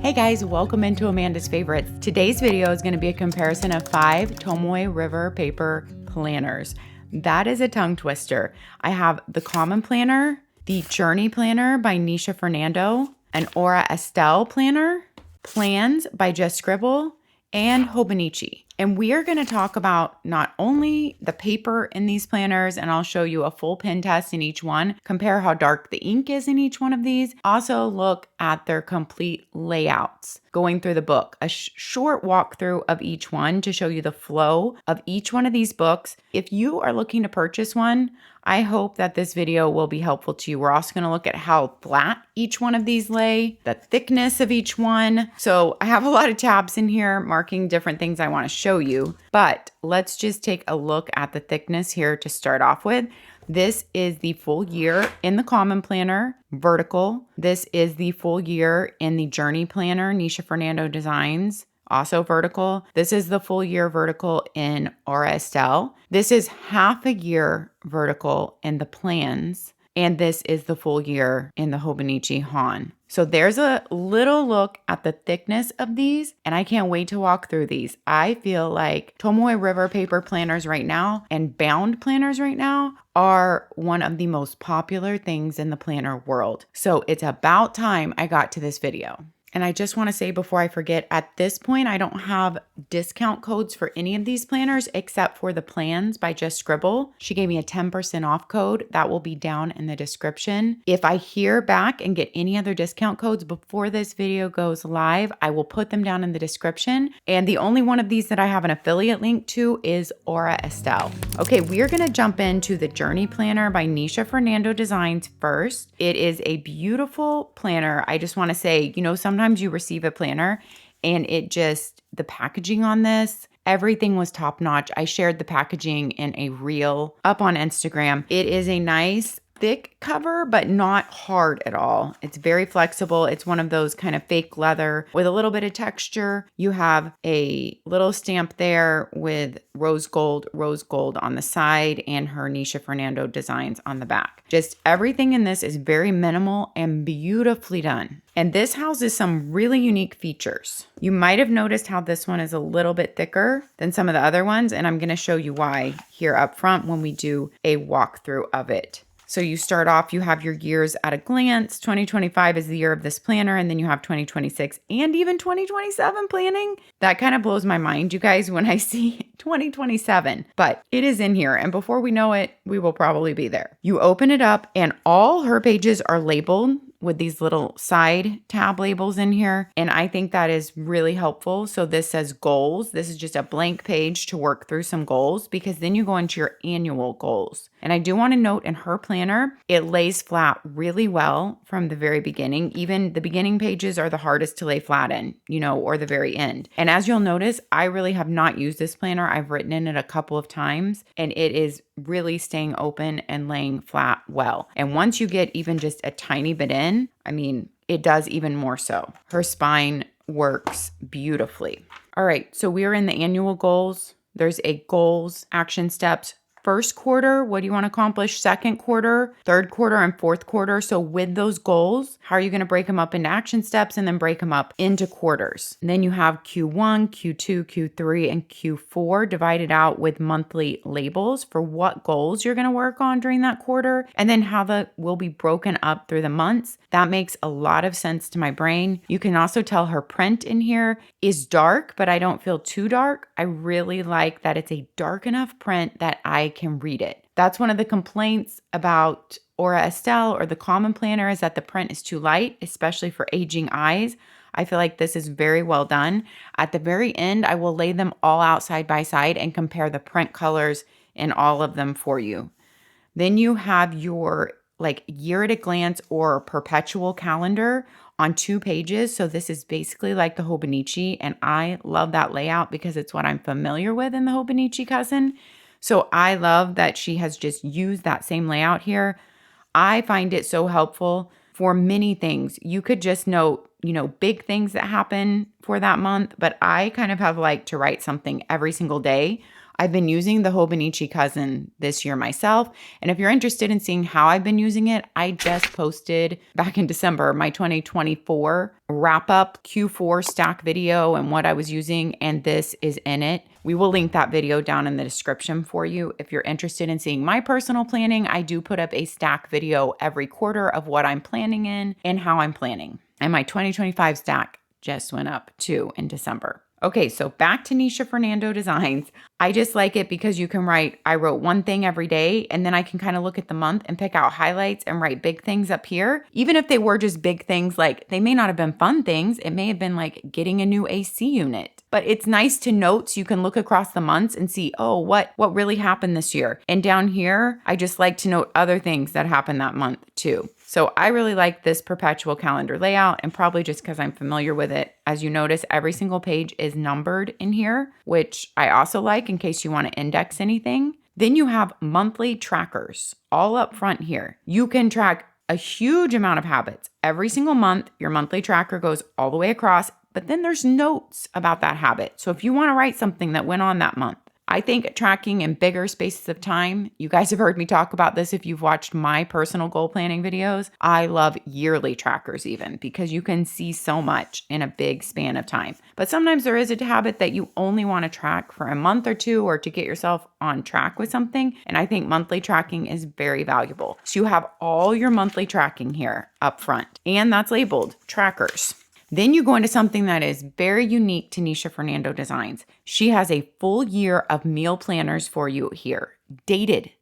Hey guys, welcome into Amanda's Favorites. Today's video is going to be a comparison of 5 Tomoe River Paper planners. That is a tongue twister. I have the Common Planner, the Journey Planner by Nisha Fernando, an Aura Estelle planner, Plans by Just Scribble, and Hobonichi. And we are going to talk about not only the paper in these planners, and I'll show you a full pen test in each one, compare how dark the ink is in each one of these, also look at their complete layouts, going through the book, a short walkthrough of each one to show you the flow of each one of these books. If you are looking to purchase one, I hope that this video will be helpful to you. We're also going to look at how flat each one of these lay, the thickness of each one. So I have a lot of tabs in here marking different things I want to show you, but let's just take a look at the thickness here to start off with. This is the full year in the Common Planner, vertical. This is the full year in the Journey Planner, Nisha Fernando Designs, also vertical. This is the full year vertical in Aura Estelle. This is half a year vertical in the Plans. And this is the full year in the Hobonichi Han. So there's a little look at the thickness of these, and I can't wait to walk through these. I feel like Tomoe River Paper planners right now and bound planners right now are one of the most popular things in the planner world. So it's about time I got to this video. And I just want to say before I forget, at this point, I don't have discount codes for any of these planners except for the Plans by Just Scribble. She gave me a 10% off code. That will be down in the description. If I hear back and get any other discount codes before this video goes live, I will put them down in the description. And the only one of these that I have an affiliate link to is Aura Estelle. Okay, we are going to jump into the Journey Planner by Nisha Fernando Designs first. It is a beautiful planner. I just want to say, sometimes you receive a planner and the packaging on this, everything was top notch. I shared the packaging in a reel up on Instagram. It is a nice thick cover, but not hard at all. It's very flexible. It's one of those kind of fake leather with a little bit of texture. You have a little stamp there with rose gold on the side, and her Nisha Fernando Designs on the back. Just everything in this is very minimal and beautifully done. And this houses some really unique features. You might have noticed how this one is a little bit thicker than some of the other ones, and I'm going to show you why here up front when we do a walkthrough of it. So you start off, you have your years at a glance. 2025 is the year of this planner, and then you have 2026 and even 2027 planning. That kind of blows my mind, you guys, when I see 2027, but it is in here. And before we know it, we will probably be there. You open it up and all her pages are labeled with these little side tab labels in here. And I think that is really helpful. So this says goals. This is just a blank page to work through some goals, because then you go into your annual goals. And I do want to note in her planner, it lays flat really well from the very beginning. Even the beginning pages are the hardest to lay flat in, or the very end. And as you'll notice, I really have not used this planner. I've written in it a couple of times, and it is really staying open and laying flat well. And once you get even just a tiny bit in, it does even more so. Her spine works beautifully. All right, so we are in the annual goals. There's a goals, action steps. First quarter, what do you want to accomplish? Second quarter, third quarter, and fourth quarter. So with those goals, how are you going to break them up into action steps and then break them up into quarters? And then you have Q1, Q2, Q3, and Q4 divided out with monthly labels for what goals you're going to work on during that quarter, and then how that will be broken up through the months. That makes a lot of sense to my brain. You can also tell her print in here is dark, but I don't feel too dark. I really like that it's a dark enough print that I can read it. That's one of the complaints about Aura Estelle or the Common Planner, is that the print is too light, especially for aging eyes. I feel like this is very well done. At the very end, I will lay them all out side by side and compare the print colors in all of them for you. Then you have your year at a glance or perpetual calendar on 2 pages. So this is basically like the Hobonichi, and I love that layout because it's what I'm familiar with in the Hobonichi cousin. So I love that she has just used that same layout here. I find it so helpful for many things. You could just note, big things that happen for that month, but I kind of have to write something every single day. I've been using the Hobonichi Cousin this year myself. And if you're interested in seeing how I've been using it, I just posted back in December my 2024 wrap-up Q4 stack video and what I was using, and this is in it. We will link that video down in the description for you. If you're interested in seeing my personal planning, I do put up a stack video every quarter of what I'm planning in and how I'm planning. And my 2025 stack just went up too in December. Okay, so back to Nisha Fernando Designs. I just like it because you can write, I wrote one thing every day, and then I can kind of look at the month and pick out highlights and write big things up here. Even if they were just big things, like they may not have been fun things. It may have been like getting a new AC unit. But it's nice to note so you can look across the months and see, oh, what really happened this year? And down here, I just like to note other things that happened that month too. So I really like this perpetual calendar layout, and probably just because I'm familiar with it. As you notice, every single page is numbered in here, which I also like in case you want to index anything. Then you have monthly trackers all up front here. You can track a huge amount of habits. Every single month, your monthly tracker goes all the way across, but then there's notes about that habit. So if you want to write something that went on that month, I think tracking in bigger spaces of time, you guys have heard me talk about this if you've watched my personal goal planning videos. I love yearly trackers even because you can see so much in a big span of time. But sometimes there is a habit that you only want to track for a month or two or to get yourself on track with something. And I think monthly tracking is very valuable. So you have all your monthly tracking here up front, and that's labeled trackers. Then you go into something that is very unique to Nisha Fernando Designs. She has a full year of meal planners for you here. Dated.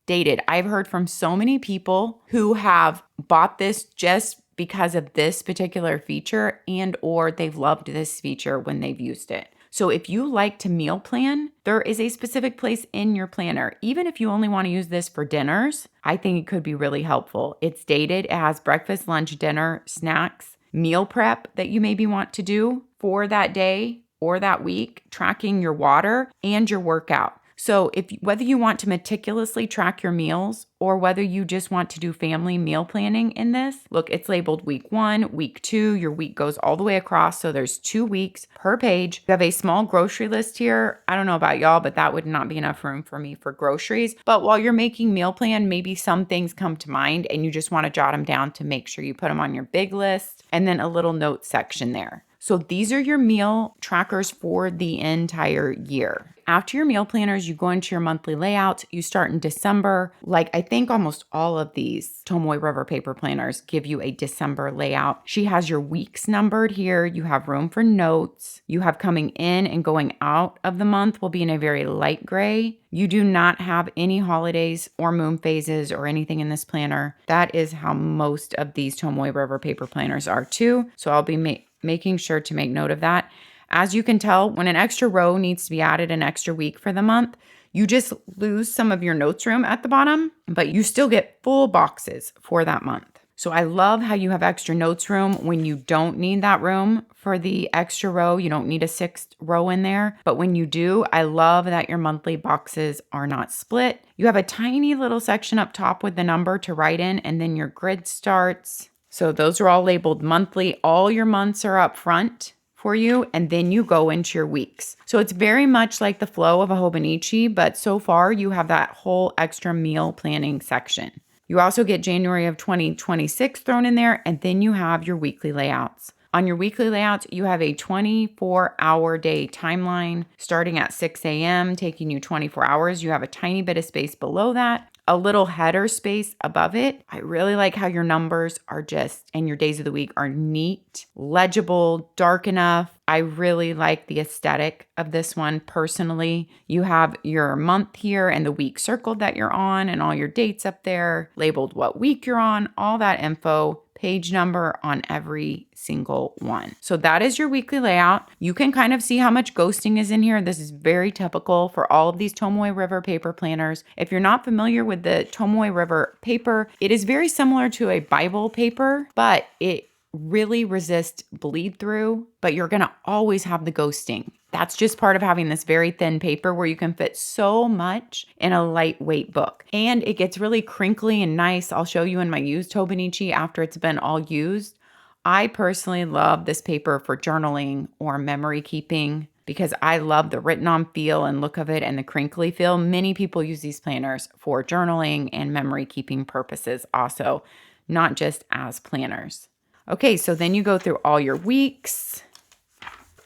I've heard from so many people who have bought this just because of this particular feature, and or they've loved this feature when they've used it. So if you like to meal plan, there is a specific place in your planner. Even if you only want to use this for dinners, I think it could be really helpful. It's dated. It has breakfast, lunch, dinner, snacks, meal prep that you maybe want to do for that day or that week, tracking your water and your workout. So whether you want to meticulously track your meals or whether you just want to do family meal planning in this, look, it's labeled week 1, week 2, your week goes all the way across. So there's 2 weeks per page. You have a small grocery list here. I don't know about y'all, but that would not be enough room for me for groceries. But while you're making meal plan, maybe some things come to mind and you just want to jot them down to make sure you put them on your big list, and then a little note section there. So these are your meal trackers for the entire year. After your meal planners, you go into your monthly layouts. You start in December. Like I think almost all of these Tomoe River Paper planners give you a December layout. She has your weeks numbered here. You have room for notes. You have coming in and going out of the month will be in a very light gray. You do not have any holidays or moon phases or anything in this planner. That is how most of these Tomoe River Paper planners are too. So I'll be making sure to make note of that. As you can tell, when an extra row needs to be added an extra week for the month, you just lose some of your notes room at the bottom, but you still get full boxes for that month. So I love how you have extra notes room when you don't need that room for the extra row. You don't need a 6th row in there. But when you do, I love that your monthly boxes are not split. You have a tiny little section up top with the number to write in, and then your grid starts. So those are all labeled monthly. All your months are up front for you, and then you go into your weeks. So it's very much like the flow of a Hobonichi, but so far you have that whole extra meal planning section. You also get January of 2026 thrown in there, and then you have your weekly layouts. On your weekly layouts, you have a 24-hour day timeline starting at 6 a.m., taking you 24 hours. You have a tiny bit of space below that, a little header space above it. I really like how your numbers are and your days of the week are neat, legible, dark enough. I really like the aesthetic of this one personally. You have your month here and the week circled that you're on and all your dates up there, labeled what week you're on, all that info, page number on every single one. So that is your weekly layout. You can kind of see how much ghosting is in here. This is very typical for all of these Tomoe River paper planners. If you're not familiar with the Tomoe River paper, it is very similar to a Bible paper, but it really resists bleed through, but you're going to always have the ghosting. That's just part of having this very thin paper where you can fit so much in a lightweight book. And it gets really crinkly and nice. I'll show you in my used Hobonichi after it's been all used. I personally love this paper for journaling or memory keeping. because I love the written on feel and look of it and the crinkly feel. Many people use these planners for journaling and memory keeping purposes also, not just as planners. Okay, so then you go through all your weeks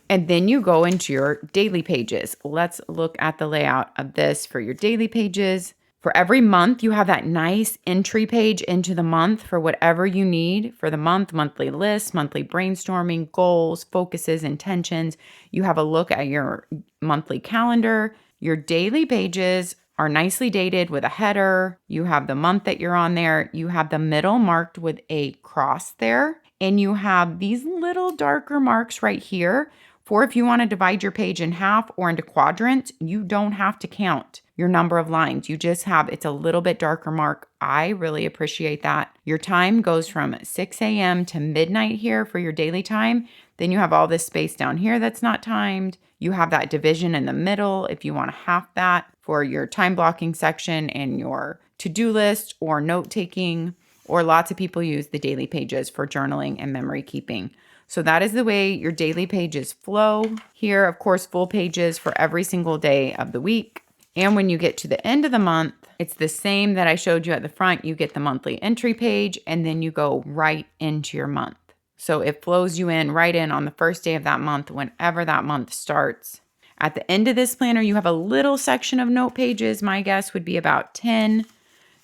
and then you go into your daily pages. Let's look at the layout of this for your daily pages. For every month, you have that nice entry page into the month for whatever you need for the month, monthly lists, monthly brainstorming, goals, focuses, intentions. You have a look at your monthly calendar. Your daily pages are nicely dated with a header. You have the month that you're on there. You have the middle marked with a cross there. And you have these little darker marks right here for if you want to divide your page in half or into quadrants. You don't have to count your number of lines. You just have, it's a little bit darker mark. I really appreciate that. Your time goes from 6 a.m. to midnight here for your daily time. Then you have all this space down here that's not timed. You have that division in the middle if you want to half that for your time blocking section and your to-do list or note taking, or lots of people use the daily pages for journaling and memory keeping. So that is the way your daily pages flow. Here, of course, full pages for every single day of the week. And when you get to the end of the month, it's the same that I showed you at the front. You get the monthly entry page and then you go right into your month. So it flows you in right in on the first day of that month, whenever that month starts. At the end of this planner, you have a little section of note pages. My guess would be about 10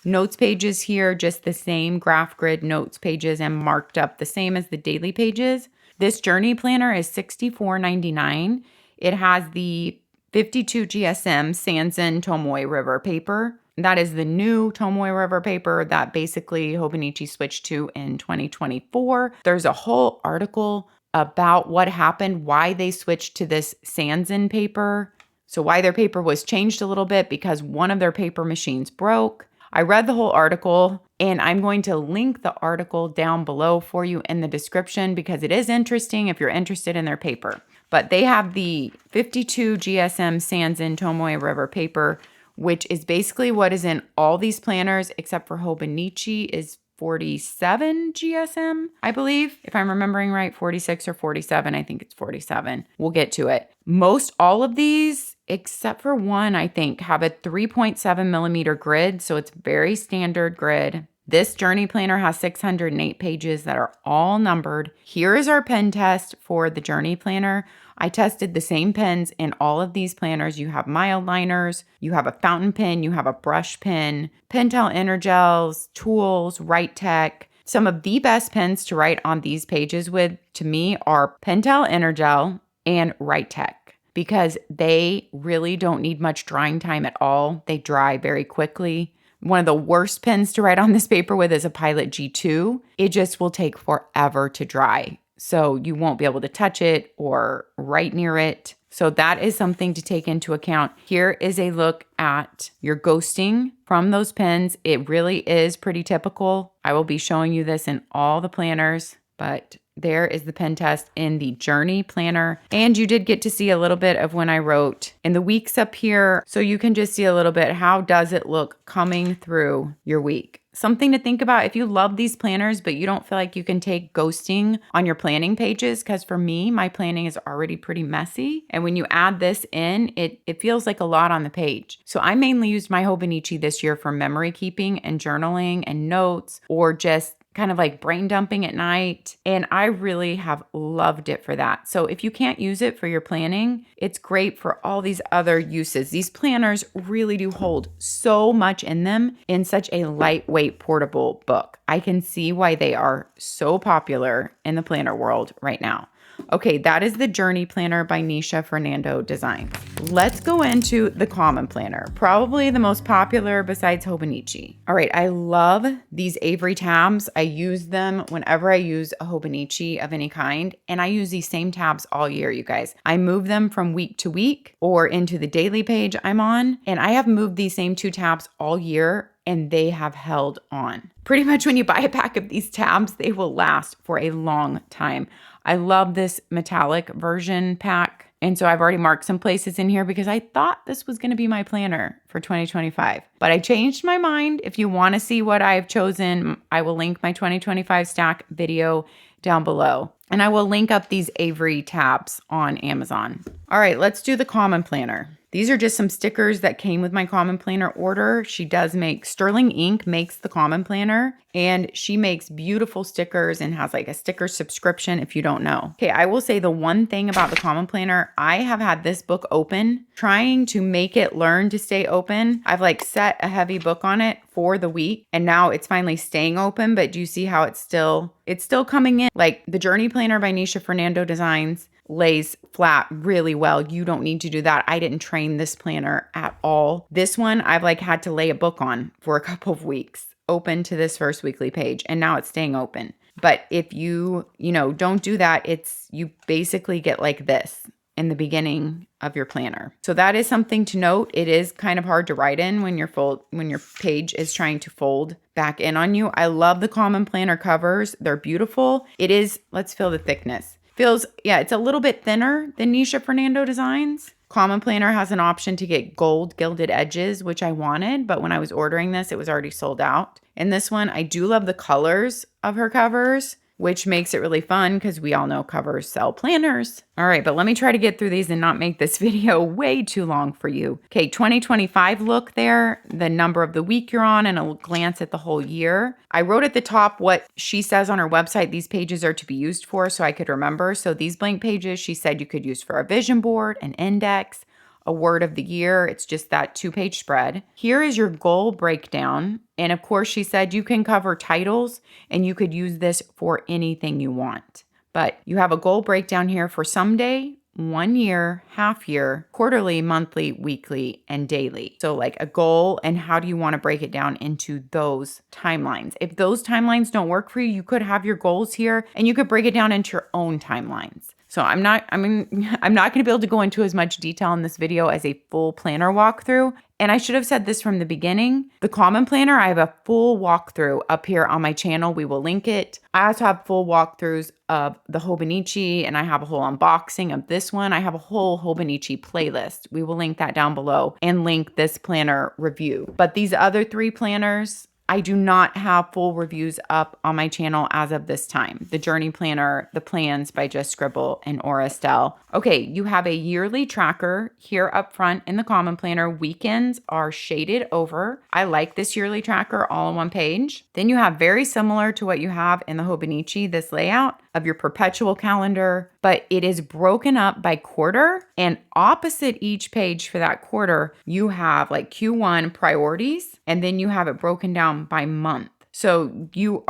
notes pages here, just the same graph grid notes pages and marked up the same as the daily pages. This journey planner is $64.99. It has the 52 GSM Sanzen Tomoe River Paper. That is the new Tomoe River Paper that basically Hobonichi switched to in 2024. There's a whole article about what happened, why they switched to this Sanzen paper. So why their paper was changed a little bit because one of their paper machines broke. I read the whole article and I'm going to link the article down below for you in the description because it is interesting if you're interested in their paper. But they have the 52 GSM Sanzen Tomoe River Paper, which is basically what is in all these planners except for Hobonichi is 47 GSM, I believe. If I'm remembering right, 46 or 47. I think it's 47. We'll get to it. Most all of these, except for one, I think, have a 3.7 millimeter grid. So it's very standard grid. This journey planner has 608 pages that are all numbered. Here is our pen test for the journey planner. I tested the same pens in all of these planners. You have mild liners, you have a fountain pen, you have a brush pen, Pentel Energels, tools, Write Tech. Some of the best pens to write on these pages with, to me, are Pentel Energel and Write Tech because they really don't need much drying time at all. They dry very quickly. One of the worst pens to write on this paper with is a Pilot G2. It just will take forever to dry. So you won't be able to touch it or write near it. So that is something to take into account. Here is a look at your ghosting from those pens. It really is pretty typical. I will be showing you this in all the planners, but there is the pen test in the journey planner. And you did get to see a little bit of when I wrote in the weeks up here. So you can just see a little bit, how does it look coming through your week? Something to think about if you love these planners, but you don't feel like you can take ghosting on your planning pages. Because for me, my planning is already pretty messy. And when you add this in, it feels like a lot on the page. So I mainly used my Hobonichi this year for memory keeping and journaling and notes, or just kind of like brain dumping at night. And I really have loved it for that. So if you can't use it for your planning, it's great for all these other uses. These planners really do hold so much in them in such a lightweight, portable book. I can see why they are so popular in the planner world right now. Okay, that is the Journey Planner by Nisha Fernando Designs. Let's go into the Common Planner, probably the most popular besides Hobonichi. All right, I love these Avery tabs. I use them whenever I use a Hobonichi of any kind, and I use these same tabs all year, you guys. I move them from week to week or into the daily page I'm on, and I have moved these same two tabs all year, and they have held on. Pretty much when you buy a pack of these tabs, they will last for a long time. I love this metallic version pack. And so I've already marked some places in here because I thought this was going to be my planner for 2025. But I changed my mind. If you want to see what I've chosen, I will link my 2025 stack video down below. And I will link up these Avery tabs on Amazon. All right, let's do the common planner. These are just some stickers that came with my common planner order. She does make, Sterling Ink makes the common planner, and she makes beautiful stickers and has like a sticker subscription if you don't know. Okay, I will say the one thing about the common planner, I have had this book open, trying to make it learn to stay open. I've like set a heavy book on it for the week, and now it's finally staying open, but do you see how it's still coming in? Like the Journey Planner by Nisha Fernando Designs lays flat really well. You don't need to do that. I didn't train this planner at all. This one I've like had to lay a book on for a couple of weeks, open to this first weekly page, and now it's staying open. But if you don't do that, you basically get like this in the beginning of your planner. So that is something to note. It is kind of hard to write in when your page is trying to fold back in on you. I love the common planner covers. They're beautiful. It is, let's feel the thickness. It's a little bit thinner than Nisha Fernando Designs. Common Planner has an option to get gold gilded edges, which I wanted, but when I was ordering this, it was already sold out. In this one, I do love the colors of her covers, which makes it really fun because we all know covers sell planners. All right, but let me try to get through these and not make this video way too long for you. Okay, 2025 look there, the number of the week you're on, and a glance at the whole year. I wrote at the top what she says on her website these pages are to be used for so I could remember. So these blank pages, she said you could use for a vision board, an index, a word of the year. It's just that 2-page spread. Here is your goal breakdown. And of course, she said you can cover titles and you could use this for anything you want. But you have a goal breakdown here for someday, 1 year, half year, quarterly, monthly, weekly, and daily. So like a goal, and how do you want to break it down into those timelines? If those timelines don't work for you, you could have your goals here and you could break it down into your own timelines. So I'm not going to be able to go into as much detail in this video as a full planner walkthrough. And I should have said this from the beginning. The common planner, I have a full walkthrough up here on my channel. We will link it. I also have full walkthroughs of the Hobonichi, and I have a whole unboxing of this one. I have a whole Hobonichi playlist. We will link that down below and link this planner review. But these other 3 planners, I do not have full reviews up on my channel as of this time. The Journey Planner, the plans by Just Scribble, and Estelle. Okay, you have a yearly tracker here up front in the common planner. Weekends are shaded over. I like this yearly tracker all on one page. Then you have very similar to what you have in the Hobonichi, this layout of your perpetual calendar, but it is broken up by quarter, and opposite each page for that quarter, you have like Q1 priorities, and then you have it broken down by month. So you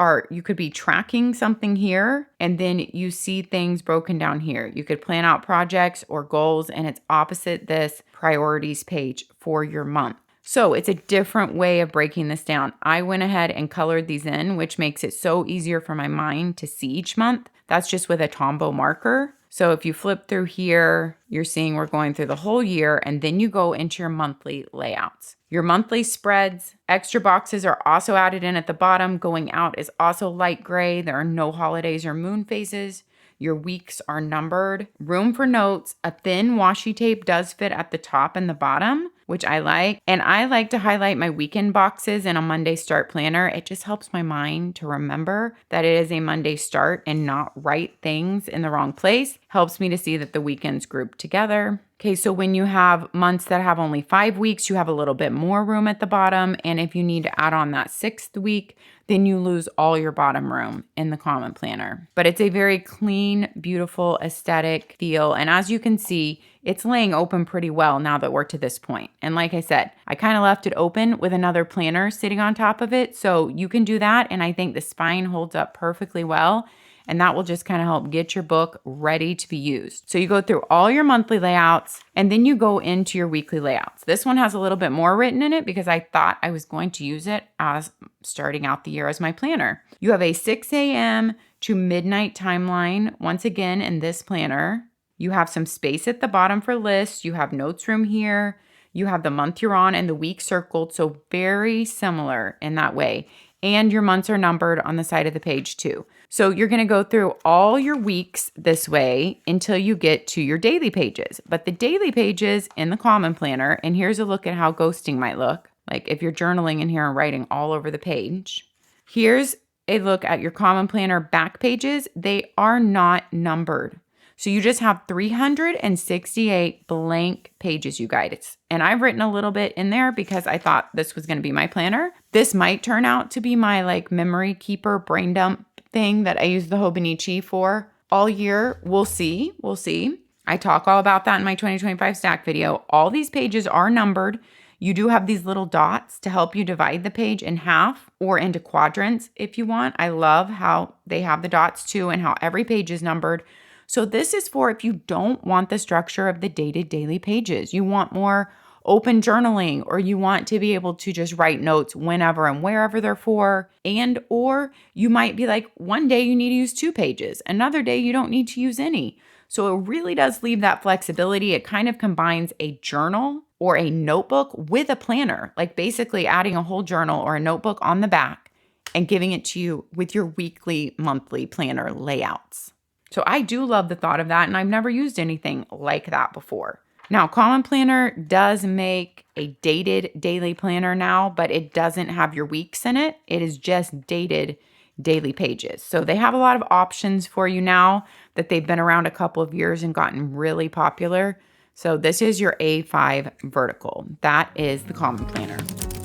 could be tracking something here, and then you see things broken down here. You could plan out projects or goals, and it's opposite this priorities page for your month. So it's a different way of breaking this down. I went ahead and colored these in, which makes it so easier for my mind to see each month. That's just with a Tombow marker. So if you flip through here, you're seeing we're going through the whole year, and then you go into your monthly layouts. Your monthly spreads, extra boxes are also added in at the bottom. Going out is also light gray. There are no holidays or moon phases. Your weeks are numbered. Room for notes. A thin washi tape does fit at the top and the bottom, which I like. And I like to highlight my weekend boxes in a Monday start planner. It just helps my mind to remember that it is a Monday start and not write things in the wrong place. Helps me to see that the weekends group together. Okay, so when you have months that have only 5 weeks, you have a little bit more room at the bottom. And if you need to add on that 6th week, then you lose all your bottom room in the common planner. But it's a very clean, beautiful, aesthetic feel. And as you can see, it's laying open pretty well now that we're to this point. And like I said, I kind of left it open with another planner sitting on top of it. So you can do that. And I think the spine holds up perfectly well. And that will just kind of help get your book ready to be used. So you go through all your monthly layouts, and then you go into your weekly layouts. This one has a little bit more written in it because I thought I was going to use it as starting out the year as my planner. You have a 6 a.m. to midnight timeline. Once again, in this planner, you have some space at the bottom for lists. You have notes room here. You have the month you're on and the week circled. So very similar in that way. And your months are numbered on the side of the page too. So you're going to go through all your weeks this way until you get to your daily pages. But the daily pages in the Common Planner, and here's a look at how ghosting might look. Like if you're journaling in here and writing all over the page. Here's a look at your Common Planner back pages. They are not numbered. So you just have 368 blank pages, you guys. And I've written a little bit in there because I thought this was going to be my planner. This might turn out to be my like memory keeper brain dump thing that I use the Hobonichi for all year. We'll see. We'll see. I talk all about that in my 2025 stack video. All these pages are numbered. You do have these little dots to help you divide the page in half or into quadrants if you want. I love how they have the dots too and how every page is numbered. So this is for if you don't want the structure of the dated daily pages. You want more open journaling, or you want to be able to just write notes whenever and wherever they're for. And or you might be like, one day you need to use 2 pages. Another day you don't need to use any. So it really does leave that flexibility. It kind of combines a journal or a notebook with a planner, like basically adding a whole journal or a notebook on the back and giving it to you with your weekly, monthly planner layouts. So I do love the thought of that, and I've never used anything like that before. Now, Common Planner does make a dated daily planner now, but it doesn't have your weeks in it. It is just dated daily pages. So they have a lot of options for you now that they've been around a couple of years and gotten really popular. So this is your A5 vertical. That is the Common Planner.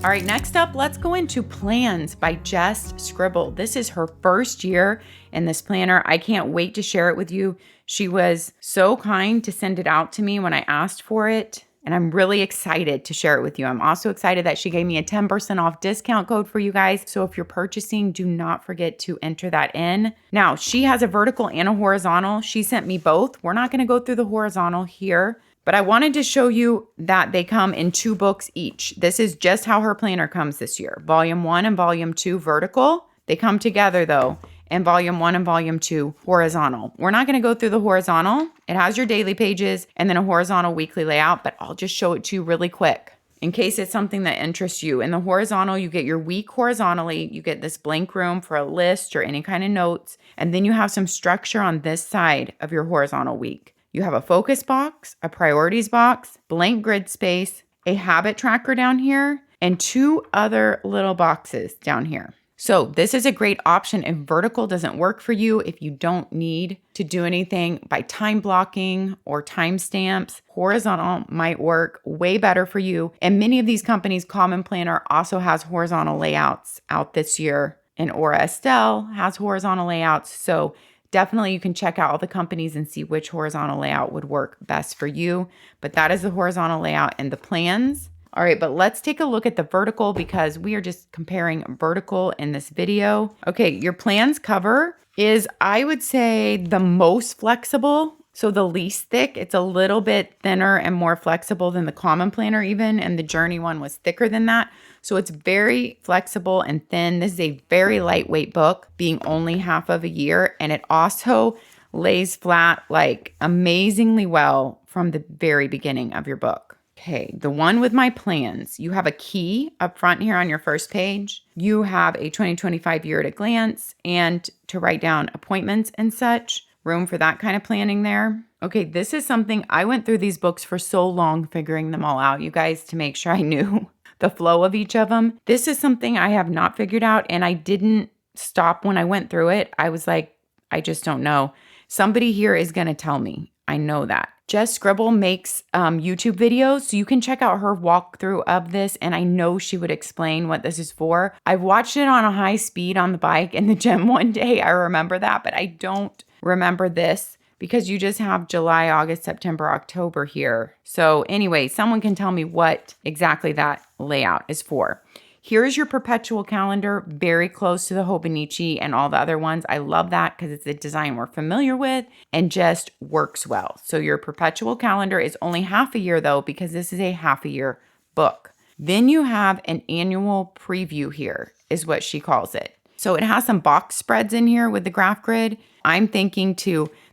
All right, next up, let's go into Plans by Just Scribble. This is her first year in this planner. I can't wait to share it with you. She was so kind to send it out to me when I asked for it, and I'm really excited to share it with you. I'm also excited that she gave me a 10% off discount code for you guys. So if you're purchasing, do not forget to enter that in. Now, she has a vertical and a horizontal. She sent me both. We're not going to go through the horizontal here, but I wanted to show you that they come in 2 books each. This is just how her planner comes this year. Volume 1 and Volume 2 vertical. They come together though, and Volume 1 and Volume 2 horizontal. We're not going to go through the horizontal. It has your daily pages and then a horizontal weekly layout, but I'll just show it to you really quick in case it's something that interests you. In the horizontal, you get your week horizontally. You get this blank room for a list or any kind of notes, and then you have some structure on this side of your horizontal week. You have a focus box, a priorities box, blank grid space, a habit tracker down here, and 2 other little boxes down here. So this is a great option if vertical doesn't work for you, if you don't need to do anything by time blocking or timestamps. Horizontal might work way better for you. And many of these companies, Common Planner also has horizontal layouts out this year, and Estelle has horizontal layouts. So definitely you can check out all the companies and see which horizontal layout would work best for you. But that is the horizontal layout and the plans. All right, but let's take a look at the vertical because we are just comparing vertical in this video. Okay, your plans cover is, I would say, the most flexible. So the least thick. It's a little bit thinner and more flexible than the Common Planner even, and the Journey one was thicker than that. So it's very flexible and thin. This is a very lightweight book, being only half of a year, and it also lays flat like amazingly well from the very beginning of your book. Okay, the one with my plans, you have a key up front here on your first page. You have a 2025 year at a glance and to write down appointments and such. Room for that kind of planning there. Okay, this is something I went through these books for so long figuring them all out, you guys, to make sure I knew the flow of each of them. This is something I have not figured out, and I didn't stop when I went through it. I was like, I just don't know. Somebody here is going to tell me. I know that. Just Scribble makes YouTube videos, so you can check out her walkthrough of this, and I know she would explain what this is for. I've watched it on a high speed on the bike in the gym one day. I remember that, but I don't remember this because you just have July, August, September, October here. So anyway, someone can tell me what exactly that layout is for. Here's your perpetual calendar, very close to the Hobonichi and all the other ones. I love that because it's a design we're familiar with and just works well. So your perpetual calendar is only half a year though, because this is a half a year book. Then you have an annual preview here is what she calls it. So it has some box spreads in here with the graph grid. I'm thinking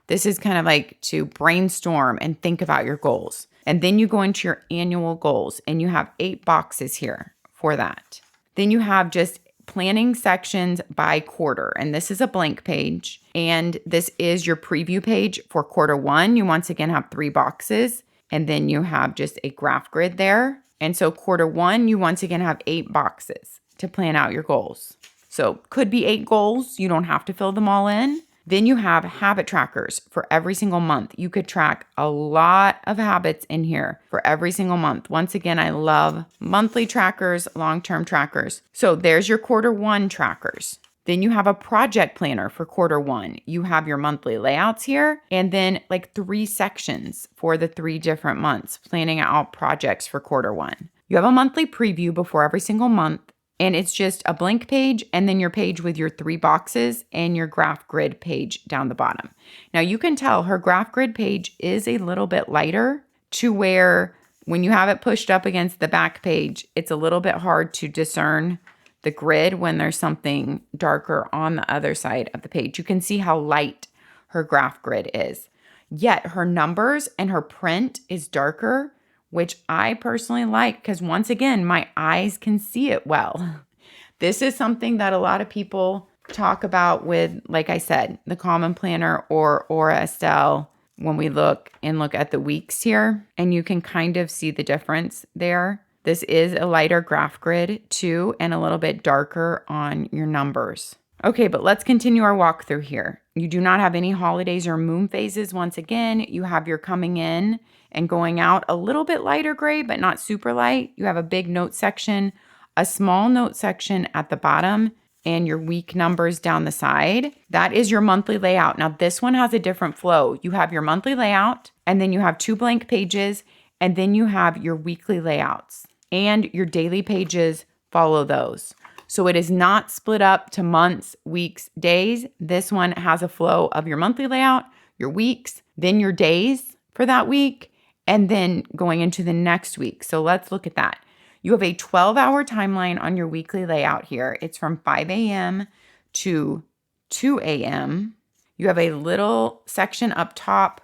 this is kind of like to brainstorm and think about your goals. And then you go into your annual goals and you have 8 boxes here for that. Then you have just planning sections by quarter. And this is a blank page. And this is your preview page for quarter one. You once again have 3 boxes. And then you have just a graph grid there. And so quarter one, you once again have 8 boxes to plan out your goals. So could be 8 goals. You don't have to fill them all in. Then you have habit trackers for every single month. You could track a lot of habits in here for every single month. Once again, I love monthly trackers, long-term trackers. So there's your quarter one trackers. Then you have a project planner for quarter one. You have your monthly layouts here, and then like 3 sections for the 3 different months, planning out projects for quarter one. You have a monthly preview before every single month. And it's just a blank page and then your page with your 3 boxes and your graph grid page down the bottom. Now you can tell her graph grid page is a little bit lighter to where when you have it pushed up against the back page, it's a little bit hard to discern the grid when there's something darker on the other side of the page. You can see how light her graph grid is. Yet her numbers and her print is darker, which I personally like because once again, my eyes can see it well. This is something that a lot of people talk about with, like I said, the Common Planner or Estelle when we look at the weeks here, and you can kind of see the difference there. This is a lighter graph grid too, and a little bit darker on your numbers. Okay, but let's continue our walkthrough here. You do not have any holidays or moon phases. Once again, you have your coming in and going out, a little bit lighter gray, but not super light. You have a big note section, a small note section at the bottom, and your week numbers down the side. That is your monthly layout. Now, this one has a different flow. You have your monthly layout, and then you have 2 blank pages, and then you have your weekly layouts. And your daily pages follow those. So it is not split up to months, weeks, days. This one has a flow of your monthly layout, your weeks, then your days for that week, and then going into the next week. So let's look at that. You have a 12-hour timeline on your weekly layout here. It's from 5 a.m. to 2 a.m. You have a little section up top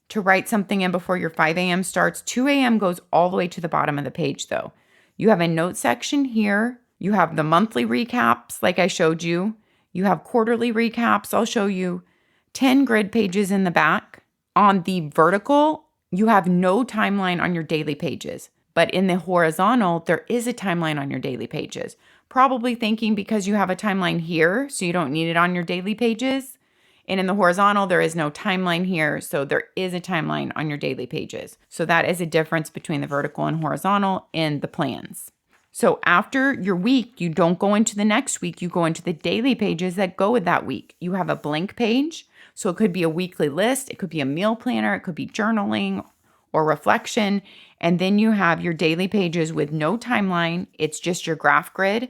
to write something in before your 5 a.m. starts. 2 a.m. goes all the way to the bottom of the page though. You have a note section here. You have the monthly recaps like I showed you. You have quarterly recaps. I'll show you 10 grid pages in the back. On the vertical, you have no timeline on your daily pages, but in the horizontal, there is a timeline on your daily pages. Probably thinking because you have a timeline here, so you don't need it on your daily pages. And in the horizontal, there is no timeline here, so there is a timeline on your daily pages. So that is a difference between the vertical and horizontal in the plans. So after your week, you don't go into the next week, you go into the daily pages that go with that week. You have a blank page. So it could be a weekly list, it could be a meal planner, it could be journaling or reflection. And then you have your daily pages with no timeline. It's just your graph grid.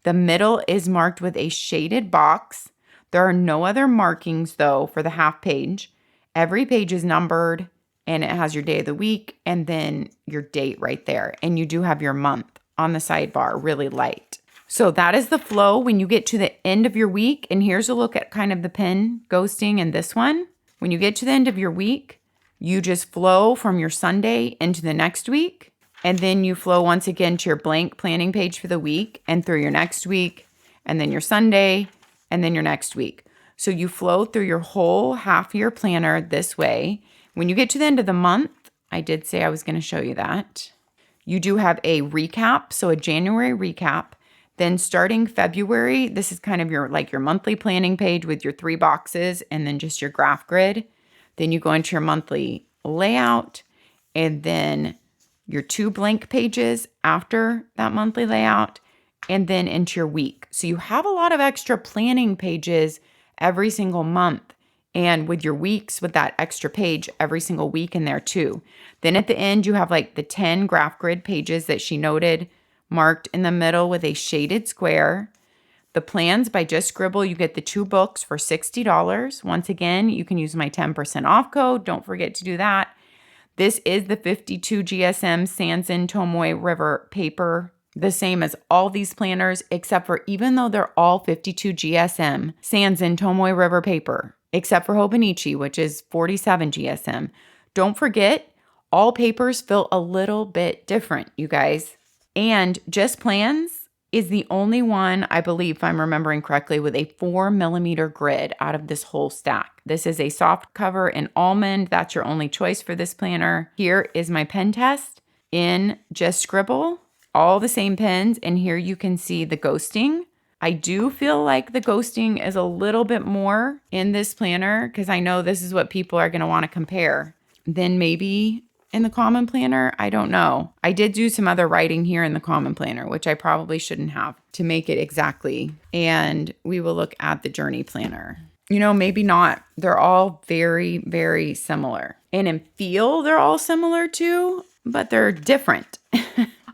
The middle is marked with a shaded box. There are no other markings though for the half page. Every page is numbered and it has your day of the week and then your date right there. And you do have your month on the sidebar, really light. So that is the flow when you get to the end of your week. And here's a look at kind of the pin ghosting in this one. When you get to the end of your week, you just flow from your Sunday into the next week. And then you flow once again to your blank planning page for the week and through your next week, and then your Sunday, and then your next week. So you flow through your whole half year planner this way. When you get to the end of the month, I did say I was going to show you that. You do have a recap, so a January recap. Then starting February, this is kind of your monthly planning page with your 3 boxes and then just your graph grid. Then you go into your monthly layout and then your 2 blank pages after that monthly layout and then into your week. So you have a lot of extra planning pages every single month. And with your weeks, with that extra page every single week in there too. Then at the end, you have like the 10 graph grid pages that she noted marked in the middle with a shaded square. The plans by just Scribble, you get the 2 books for $60. Once again, you can use my 10% off code. Don't forget to do that. This is the 52 GSM Sanzen Tomoe River Paper. The same as all these planners, except for even though they're all 52 GSM Sanzen Tomoe River Paper, except for Hobonichi, which is 47 GSM. Don't forget, all papers feel a little bit different, you guys. And just plans, is the only one, I believe, if I'm remembering correctly, with a 4mm grid out of this whole stack. This is a soft cover in almond. That's your only choice for this planner. Here is my pen test in just Scribble, all the same pens, and here you can see the ghosting. I do feel like the ghosting is a little bit more in this planner because I know this is what people are going to want to compare than maybe in the common planner. I don't know. I did do some other writing here in the common planner, which I probably shouldn't have to make it exactly. And we will look at the journey planner. You know, maybe not. They're all very, very similar. And in feel, they're all similar too, but they're different.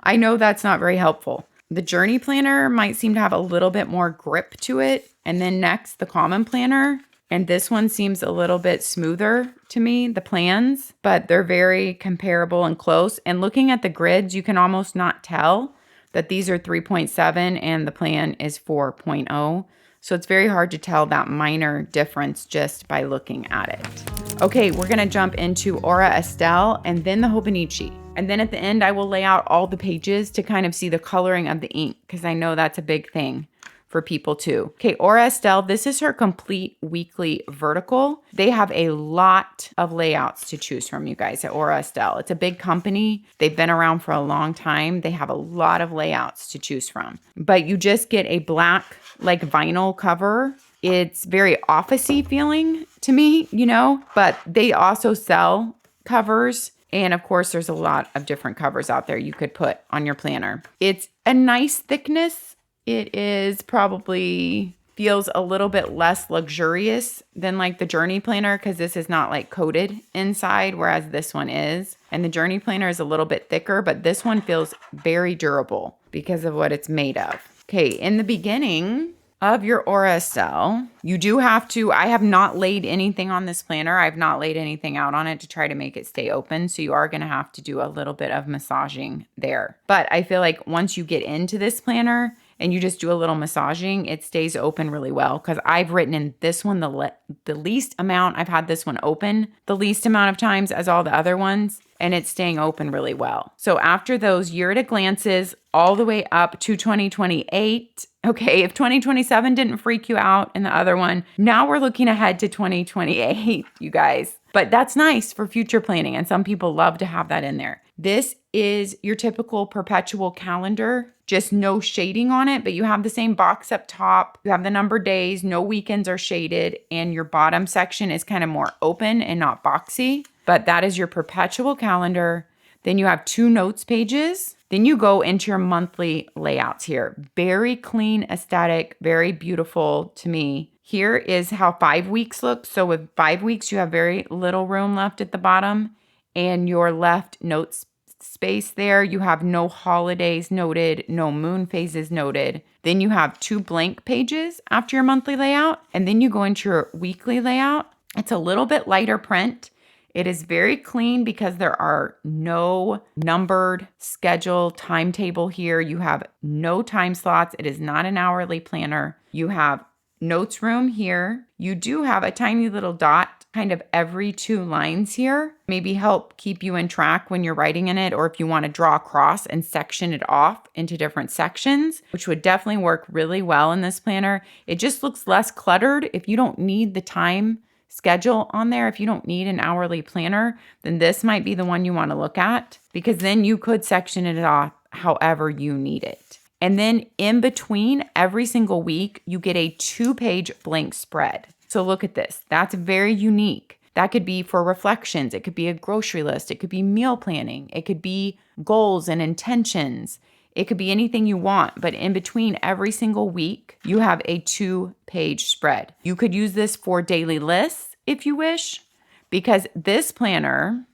I know that's not very helpful. The journey planner might seem to have a little bit more grip to it. And then next, the common planner. And this one seems a little bit smoother to me, the plans, but they're very comparable and close. And looking at the grids, you can almost not tell that these are 3.7 and the plan is 4.0. So it's very hard to tell that minor difference just by looking at it. Okay, we're gonna jump into Aura Estelle and then the Hobonichi. And then at the end, I will lay out all the pages to kind of see the coloring of the ink because I know that's a big thing for people too. Okay, Aura Estelle, this is her complete weekly vertical. They have a lot of layouts to choose from, you guys, at Aura Estelle. It's a big company. They've been around for a long time. They have a lot of layouts to choose from. But you just get a black, like vinyl cover. It's very office-y feeling to me, you know, but they also sell covers. And of course, there's a lot of different covers out there you could put on your planner. It's a nice thickness. It is probably feels a little bit less luxurious than like the journey planner because this is not like coated inside, whereas this one is. And the journey planner is a little bit thicker, but this one feels very durable because of what it's made of. Okay, in the beginning of your Aura Estelle, you do have to, I have not laid anything on this planner. I've not laid anything out on it to try to make it stay open. So you are going to have to do a little bit of massaging there. But I feel like once you get into this planner, and you just do a little massaging, it stays open really well because I've written in this one the least amount. I've had this one open the least amount of times as all the other ones, and it's staying open really well. So after those year at a glances all the way up to 2028, okay, if 2027 didn't freak you out in the other one, now we're looking ahead to 2028, you guys. But that's nice for future planning, and some people love to have that in there. This is your typical perpetual calendar, just no shading on it, but you have the same box up top. You have the numbered days, no weekends are shaded, and your bottom section is kind of more open and not boxy. But that is your perpetual calendar. Then you have 2 notes pages. Then you go into your monthly layouts here. Very clean aesthetic, very beautiful to me. Here is how 5 weeks look. So with 5 weeks, you have very little room left at the bottom, and your left notes space there, you have no holidays noted, no moon phases noted. Then you have 2 blank pages after your monthly layout, and then you go into your weekly layout. It's a little bit lighter print. It is very clean because there are no numbered schedule timetable here. You have no time slots. It is not an hourly planner. You have notes room here. You do have a tiny little dot kind of every 2 lines here, maybe help keep you in track when you're writing in it, or if you want to draw across and section it off into different sections, which would definitely work really well in this planner. It just looks less cluttered. If you don't need the time schedule on there, if you don't need an hourly planner, then this might be the one you want to look at because then you could section it off however you need it. And then in between every single week, you get a 2-page blank spread. So look at this. That's very unique. That could be for reflections. It could be a grocery list. It could be meal planning. It could be goals and intentions. It could be anything you want. But in between every single week, you have a 2-page spread. You could use this for daily lists if you wish, because this planner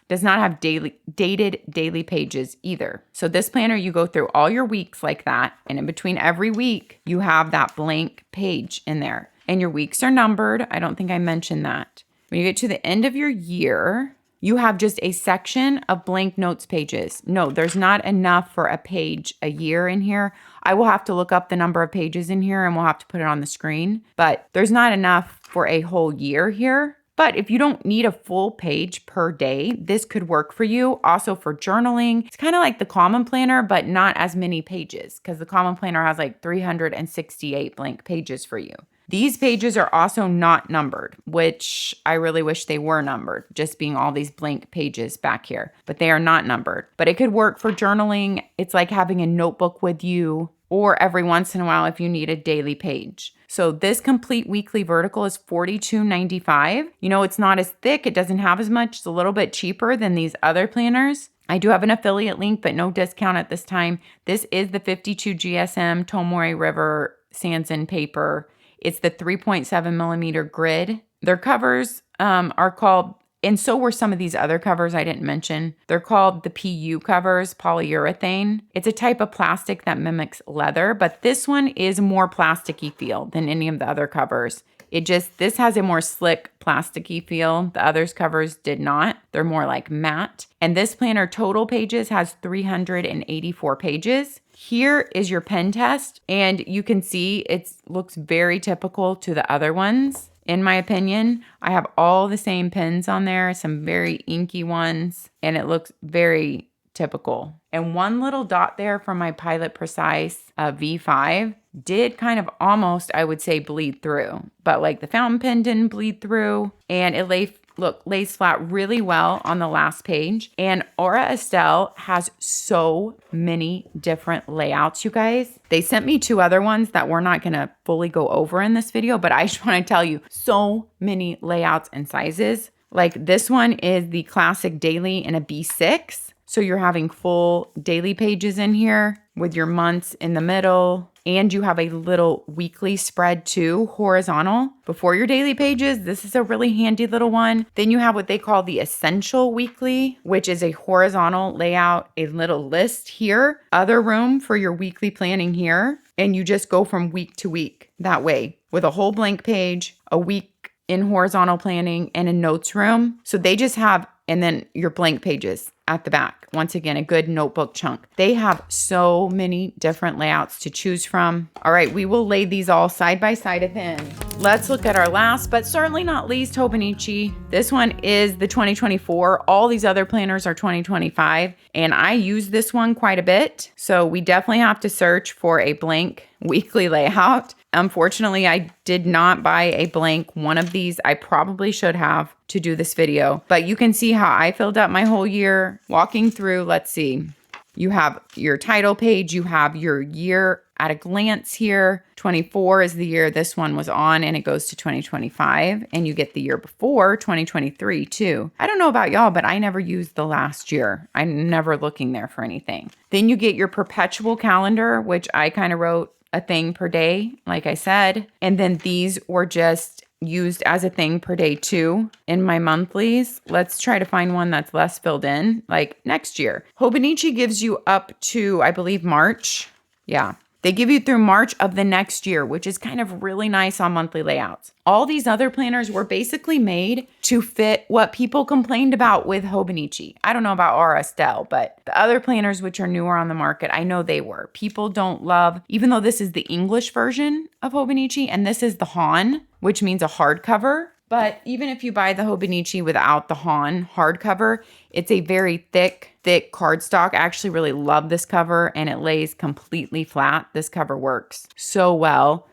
does not have dated daily pages either. So this planner, you go through all your weeks like that. And in between every week, you have that blank page in there. And your weeks are numbered. I don't think I mentioned that. When you get to the end of your year, you have just a section of blank notes pages. No, there's not enough for a page a year in here. I will have to look up the number of pages in here and we'll have to put it on the screen. But there's not enough for a whole year here. But if you don't need a full page per day, this could work for you. Also for journaling, it's kind of like the Common Planner, but not as many pages because the Common Planner has like 368 blank pages for you. These pages are also not numbered, which I really wish they were numbered, just being all these blank pages back here, but they are not numbered. But it could work for journaling. It's like having a notebook with you, or every once in a while if you need a daily page. So this complete weekly vertical is $42.95. You know, it's not as thick. It doesn't have as much. It's a little bit cheaper than these other planners. I do have an affiliate link, but no discount at this time. This is the 52 GSM Tomoe River Sans and paper. It's the 3.7 millimeter grid. Their covers are called, and so were some of these other covers I didn't mention. They're called the PU covers, polyurethane. It's a type of plastic that mimics leather, but this one is more plasticky feel than any of the other covers. This has a more slick plasticky feel. The others covers did not. They're more like matte. And this planner total pages has 384 pages. Here is your pen test, and you can see it looks very typical to the other ones. In my opinion, I have all the same pens on there, some very inky ones, and it looks very typical. And one little dot there from my Pilot Precise V5 did kind of almost, I would say, bleed through. But like the fountain pen didn't bleed through, and it lays flat really well on the last page. And Aura Estelle has so many different layouts, you guys. They sent me 2 other ones that we're not gonna fully go over in this video, but I just wanna tell you, so many layouts and sizes. Like this one is the classic daily in a B6. So you're having full daily pages in here with your months in the middle. And you have a little weekly spread too, horizontal. Before your daily pages, this is a really handy little one. Then you have what they call the Essential Weekly, which is a horizontal layout, a little list here, other room for your weekly planning here. And you just go from week to week that way with a whole blank page, a week in horizontal planning, and a notes room. So they just have, and then your blank pages at the back. Once again, a good notebook chunk. They have so many different layouts to choose from. All right, we will lay these all side by side again. Let's look at our last, but certainly not least, Hobonichi. This one is the 2024. All these other planners are 2025, and I use this one quite a bit. So we definitely have to search for a blank weekly layout. Unfortunately, I did not buy a blank one of these. I probably should have to do this video, but you can see how I filled up my whole year walking through. Let's see. You have your title page. You have your year at a glance here. 24 is the year this one was on, and it goes to 2025, and you get the year before, 2023 too. I don't know about y'all, but I never used the last year. I'm never looking there for anything. Then you get your perpetual calendar, which I kind of wrote a thing per day, like I said. And then these were just used as a thing per day too in my monthlies. Let's try to find one that's less filled in, like next year. Hobonichi gives you up to, I believe, March. Yeah. They give you through March of the next year, which is kind of really nice on monthly layouts. All these other planners were basically made to fit what people complained about with Hobonichi. I don't know about Aura Estelle, but the other planners which are newer on the market, I know they were. People don't love, even though this is the English version of Hobonichi, and this is the Han, which means a hardcover. But even if you buy the Hobonichi without the Han hardcover, it's a very thick cardstock. I actually really love this cover, and it lays completely flat. This cover works so well.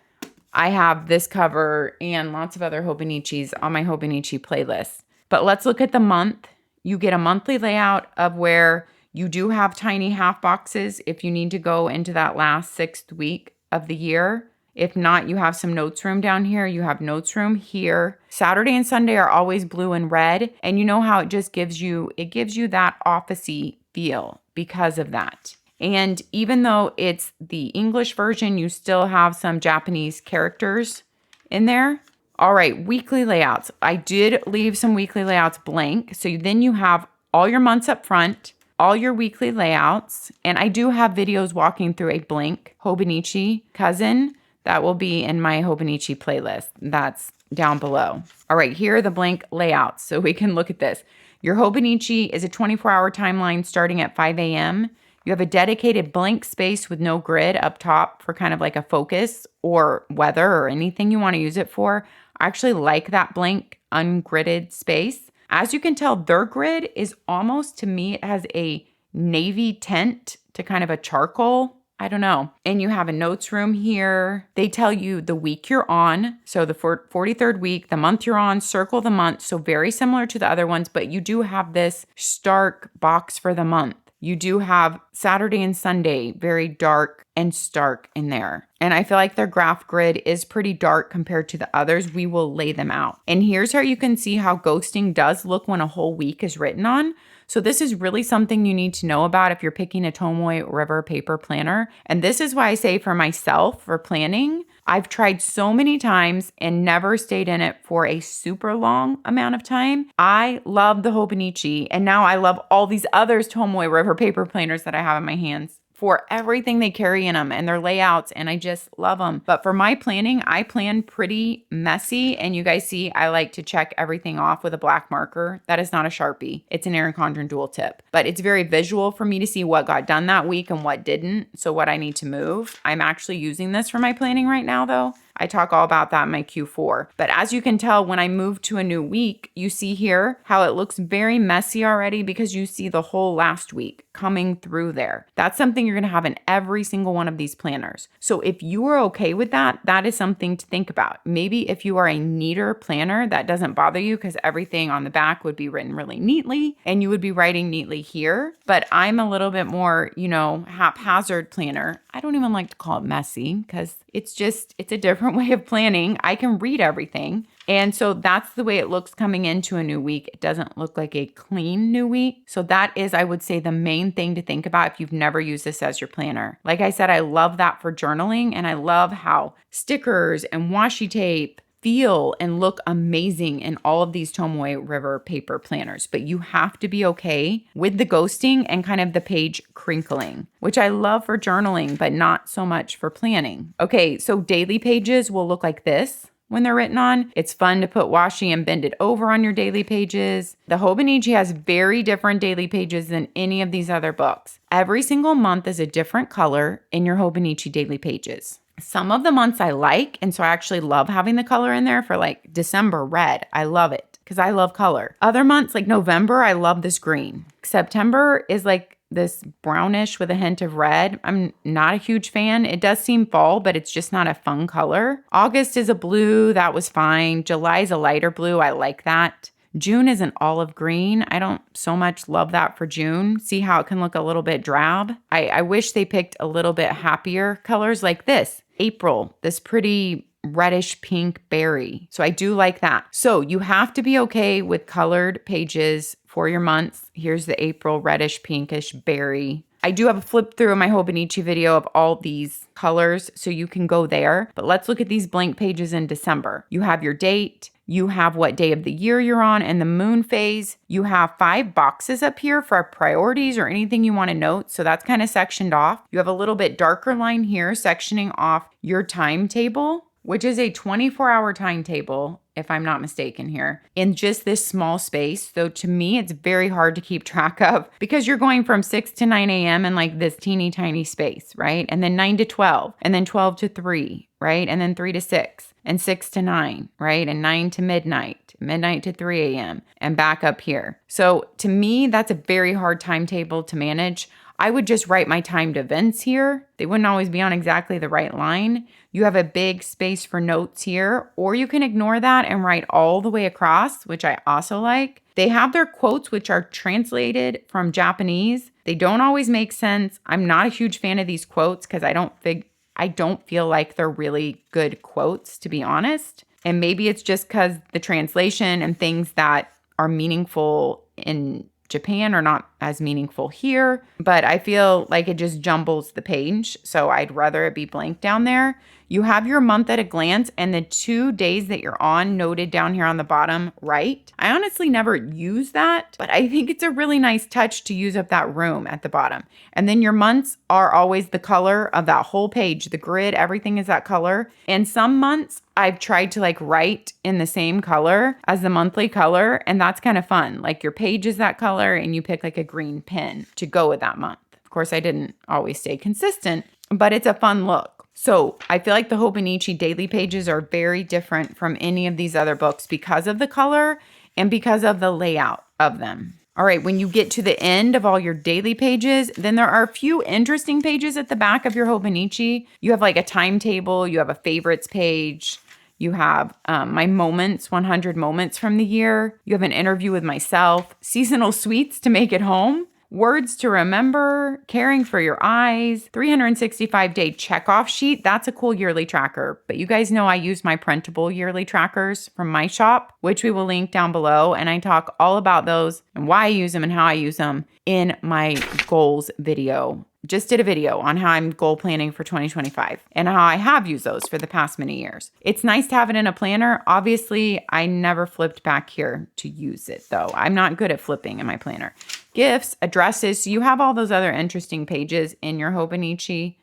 I have this cover and lots of other Hobonichis on my Hobonichi playlist. But let's look at the month. You get a monthly layout of where you do have tiny half boxes if you need to go into that last 6th week of the year. If not, you have some notes room down here. You have notes room here. Saturday and Sunday are always blue and red. And you know how it just gives you that office-y feel because of that. And even though it's the English version, you still have some Japanese characters in there. All right, weekly layouts. I did leave some weekly layouts blank. So then you have all your months up front, all your weekly layouts. And I do have videos walking through a blank Hobonichi cousin. That will be in my Hobonichi playlist. That's down below. All right, here are the blank layouts. So we can look at this. Your Hobonichi is a 24-hour timeline starting at 5 a.m. You have a dedicated blank space with no grid up top for kind of like a focus or weather or anything you want to use it for. I actually like that blank ungridded space. As you can tell, their grid is almost, to me, it has a navy tint to kind of a charcoal. I don't know. And you have a notes room here. They tell you the week you're on. So the 43rd week, the month you're on, circle the month. So very similar to the other ones, but you do have this stark box for the month. You do have Saturday and Sunday, very dark and stark in there. And I feel like their graph grid is pretty dark compared to the others. We will lay them out. And here's how you can see how ghosting does look when a whole week is written on. So this is really something you need to know about if you're picking a Tomoe River paper planner. And this is why I say for myself, for planning, I've tried so many times and never stayed in it for a super long amount of time. I love the Hobonichi, and now I love all these other Tomoe River paper planners that I have in my hands for everything they carry in them and their layouts, and I just love them. But for my planning, I plan pretty messy, and you guys see I like to check everything off with a black marker. That is not a Sharpie. It's an Erin Condren dual tip. But it's very visual for me to see what got done that week and what didn't, so what I need to move. I'm actually using this for my planning right now, though. I talk all about that in my Q4. But as you can tell, when I move to a new week, you see here how it looks very messy already because you see the whole last week coming through there. That's something you're going to have in every single one of these planners. So if you are okay with that, that is something to think about. Maybe if you are a neater planner, that doesn't bother you because everything on the back would be written really neatly and you would be writing neatly here. But I'm a little bit more, haphazard planner. I don't even like to call it messy because it's a different way of planning. I can read everything. And so that's the way it looks coming into a new week. It doesn't look like a clean new week. So that is, I would say, the main thing to think about if you've never used this as your planner. Like I said, I love that for journaling, and I love how stickers and washi tape feel and look amazing in all of these Tomoe River paper planners. But you have to be okay with the ghosting and kind of the page crinkling, which I love for journaling, but not so much for planning. Okay, so daily pages will look like this when they're written on. It's fun to put washi and bend it over on your daily pages. The Hobonichi has very different daily pages than any of these other books. Every single month is a different color in your Hobonichi daily pages. Some of the months I like, and so I actually love having the color in there. For like December, red. I love it because I love color. Other months like November, I love this green. September is like this brownish with a hint of red. I'm not a huge fan. It does seem fall, but it's just not a fun color. August is a blue. That was fine. July is a lighter blue. I like that. June is an olive green. I don't so much love that for June. See how it can look a little bit drab? I wish they picked a little bit happier colors like this. April, this pretty reddish pink berry. So I do like that. So you have to be okay with colored pages for your months. Here's the April reddish pinkish berry. I do have a flip through in my Hobonichi video of all these colors, so you can go there. But let's look at these blank pages in December. You have your date. You have what day of the year you're on and the moon phase. You have 5 boxes up here for priorities or anything you want to note. So that's kind of sectioned off. You have a little bit darker line here sectioning off your timetable, which is a 24-hour timetable, if I'm not mistaken here, in just this small space. So to me, it's very hard to keep track of because you're going from 6 to 9 a.m. in like this teeny tiny space, right? And then 9 to 12, and then 12 to 3, right? And then 3 to 6, and 6 to 9, right? And 9 to midnight to 3 a.m., and back up here. So to me, that's a very hard timetable to manage. I would just write my timed events here. They wouldn't always be on exactly the right line. You have a big space for notes here, or you can ignore that and write all the way across, which I also like. They have their quotes, which are translated from Japanese. They don't always make sense. I'm not a huge fan of these quotes because I don't feel like they're really good quotes, to be honest. And maybe it's just because the translation and things that are meaningful in Japan are not as meaningful here, but I feel like it just jumbles the page. So I'd rather it be blank down there. You have your month at a glance and the 2 days that you're on noted down here on the bottom right. I honestly never use that, but I think it's a really nice touch to use up that room at the bottom. And then your months are always the color of that whole page, the grid, everything is that color. And some months I've tried to like write in the same color as the monthly color, and that's kind of fun. Like your page is that color and you pick like a green pen to go with that month. Of course, I didn't always stay consistent, but it's a fun look. So I feel like the Hobonichi daily pages are very different from any of these other books because of the color and because of the layout of them. All right, when you get to the end of all your daily pages, then there are a few interesting pages at the back of your Hobonichi. You have like a timetable, you have a favorites page, you have my moments, 100 moments from the year, you have an interview with myself, seasonal sweets to make it home, words to remember, caring for your eyes, 365-day checkoff sheet. That's a cool yearly tracker. But you guys know I use my printable yearly trackers from my shop, which we will link down below. And I talk all about those and why I use them and how I use them in my goals video. Just did a video on how I'm goal planning for 2025 and how I have used those for the past many years. It's nice to have it in a planner. Obviously, I never flipped back here to use it though. I'm not good at flipping in my planner. Gifts, addresses, so you have all those other interesting pages in your Hobonichi.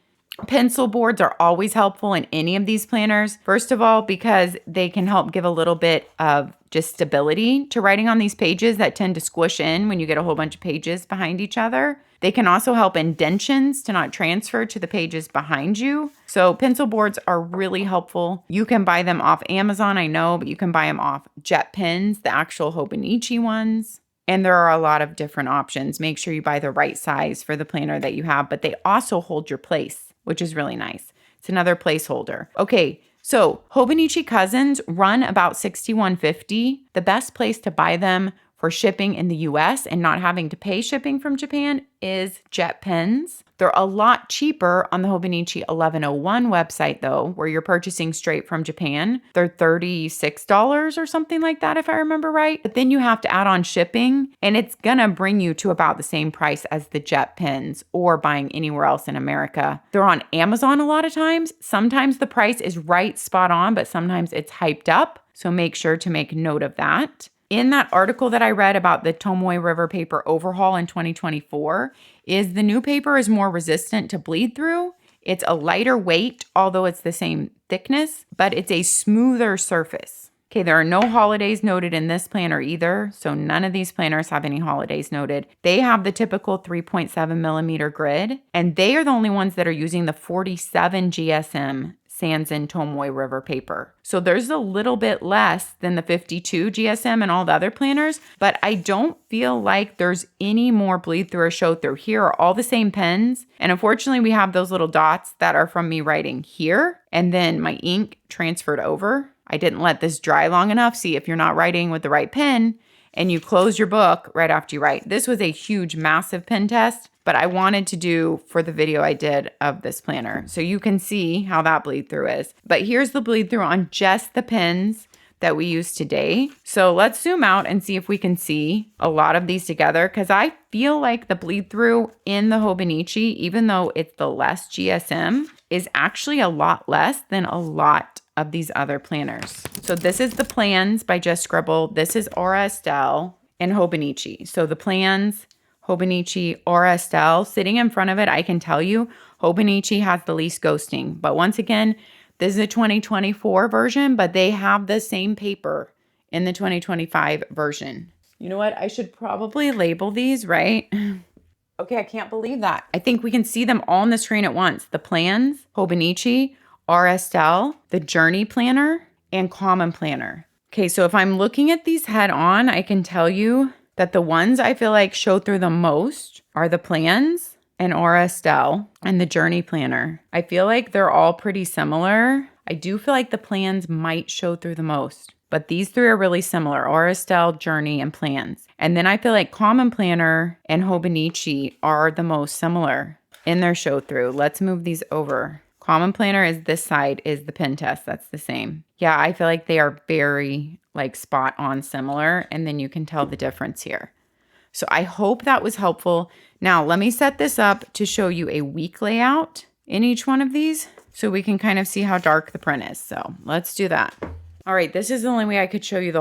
Pencil boards are always helpful in any of these planners. First of all, because they can help give a little bit of just stability to writing on these pages that tend to squish in when you get a whole bunch of pages behind each other. They can also help indentions to not transfer to the pages behind you. So pencil boards are really helpful. You can buy them off Amazon, I know, but you can buy them off Jet Pens, the actual Hobonichi ones. And there are a lot of different options. Make sure you buy the right size for the planner that you have, but they also hold your place, which is really nice. It's another placeholder. Okay, so Hobonichi Cousins run about $61.50. The best place to buy them for shipping in the US and not having to pay shipping from Japan is Jet Pens. They're a lot cheaper on the Hobonichi 1101 website though, where you're purchasing straight from Japan. They're $36 or something like that if I remember right. But then you have to add on shipping and it's gonna bring you to about the same price as the Jet Pens or buying anywhere else in America. They're on Amazon a lot of times. Sometimes the price is right spot on, but sometimes it's hyped up. So make sure to make note of that. In that article that I read about the Tomoe River Paper overhaul in 2024, is the new paper is more resistant to bleed through. It's a lighter weight, although it's the same thickness, but it's a smoother surface. Okay, there are no holidays noted in this planner either, so none of these planners have any holidays noted. They have the typical 3.7 millimeter grid, and they are the only ones that are using the 47 GSM Sanzen Tomoe River Paper. So there's a little bit less than the 52 GSM and all the other planners, but I don't feel like there's any more bleed through or show through. Here are all the same pens. And unfortunately, we have those little dots that are from me writing here, and then my ink transferred over. I didn't let this dry long enough. See, if you're not writing with the right pen and you close your book right after you write. This was a huge, massive pen test, but I wanted to do for the video I did of this planner. So you can see how that bleed through is. But here's the bleed through on just the pens that we use today. So let's zoom out and see if we can see a lot of these together, because I feel like the bleed through in the Hobonichi, even though it's the less GSM, is actually a lot less than a lot of these other planners. So this is the plans by Just Scribble. This is Aura Estelle and Hobonichi. So the plans, Hobonichi, Aura Estelle, sitting in front of it, I can tell you Hobonichi has the least ghosting. But once again, this is a 2024 version, but they have the same paper in the 2025 version. You know what? I should probably label these, right? Okay, I can't believe that. I think we can see them all on the screen at once. The plans, Hobonichi, Aura Estelle, the Journey Planner, and Common Planner. Okay, so if I'm looking at these head on, I can tell you that the ones I feel like show through the most are the plans and Aura Estelle and the Journey Planner. I feel like they're all pretty similar. I do feel like the plans might show through the most, but these three are really similar: Aura Estelle, Journey, and plans. And then I feel like Common Planner and Hobonichi are the most similar in their show through. Let's move these over. Common Planner is this side, is the pen test. That's the same. Yeah, I feel like they are very like spot on similar, and then you can tell the difference here. So I hope that was helpful. Now let me set this up to show you a week layout in each one of these so we can kind of see how dark the print is. So let's do that. All right, this is the only way I could show you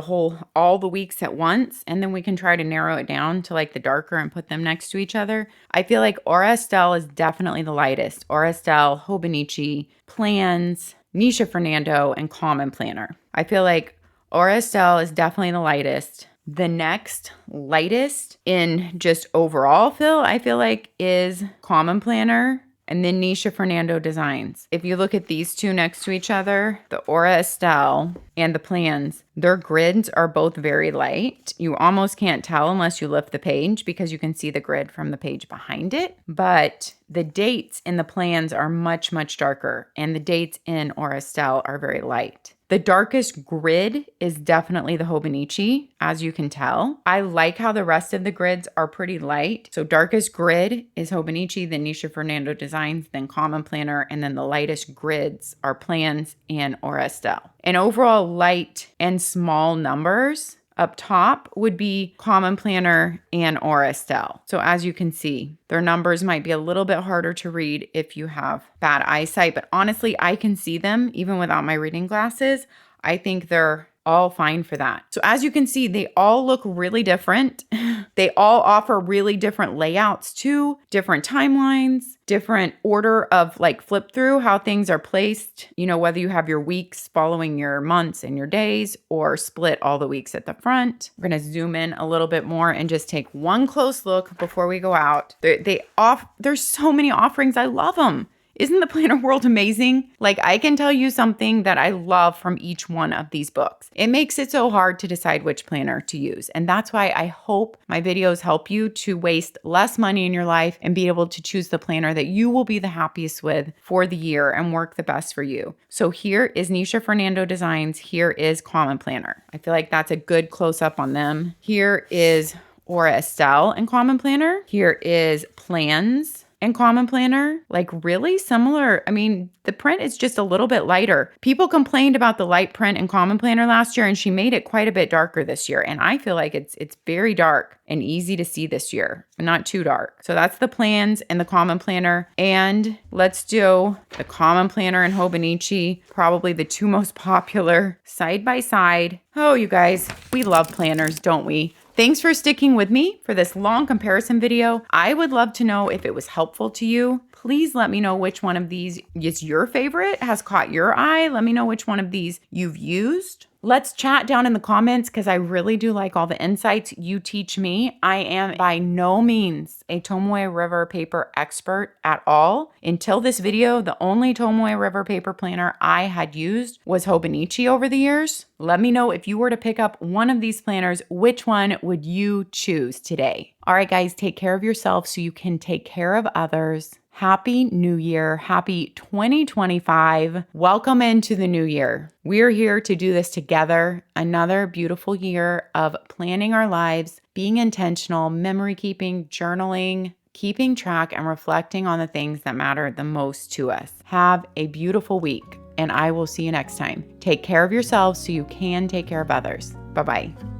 all the weeks at once, and then we can try to narrow it down to like the darker and put them next to each other. I feel like Aura Estelle is definitely the lightest. Aura Estelle, Hobonichi, Plans, Nisha, Fernando, and Common Planner. I feel like Aura Estelle is definitely the lightest. The next lightest in just overall feel, I feel like, is Common Planner. and then Nisha Fernando Designs. If you look at these two next to each other, the Estelle and the plans, their grids are both very light. You almost can't tell unless you lift the page because you can see the grid from the page behind it. But the dates in the plans are much, much darker, and the dates in Estelle are very light. The darkest grid is definitely the Hobonichi, as you can tell. I like how the rest of the grids are pretty light. So darkest grid is Hobonichi, then Nisha Fernando Designs, then Common Planner, and then the lightest grids are plans and Estelle. And overall light and small numbers up top would be Common Planner and Estelle. So as you can see, their numbers might be a little bit harder to read if you have bad eyesight, but honestly, I can see them even without my reading glasses. I think they're all fine for that. So as you can see, they all look really different. They all offer really different layouts too, different timelines, different order of like flip through, how things are placed, you know, whether you have your weeks following your months and your days or split all the weeks at the front. We're going to zoom in a little bit more and just take one close look before we go out. There's so many offerings. I love them. Isn't the planner world amazing? Like, I can tell you something that I love from each one of these books. It makes it so hard to decide which planner to use. And that's why I hope my videos help you to waste less money in your life and be able to choose the planner that you will be the happiest with for the year and work the best for you. So here is Nisha Fernando Designs. Here is Common Planner. I feel like that's a good close up on them. Here is Estelle and Common Planner. Here is Plans and Common Planner, like really similar. I mean, the print is just a little bit lighter. People complained about the light print in Common Planner last year, and she made it quite a bit darker this year. And I feel like it's very dark and easy to see this year, but not too dark. So that's the Plans and the Common Planner. And let's do the Common Planner and Hobonichi, probably the two most popular side by side. Oh, you guys, we love planners, don't we? Thanks for sticking with me for this long comparison video. I would love to know if it was helpful to you. Please let me know which one of these is your favorite, has caught your eye. Let me know which one of these you've used. Let's chat down in the comments because I really do like all the insights you teach me. I am by no means a Tomoe River Paper expert at all. Until this video, the only Tomoe River Paper planner I had used was Hobonichi over the years. Let me know if you were to pick up one of these planners, which one would you choose today? All right, guys, take care of yourself so you can take care of others. Happy New Year. Happy 2025. Welcome into the new year. We're here to do this together. Another beautiful year of planning our lives, being intentional, memory keeping, journaling, keeping track, and reflecting on the things that matter the most to us. Have a beautiful week, and I will see you next time. Take care of yourselves so you can take care of others. Bye-bye.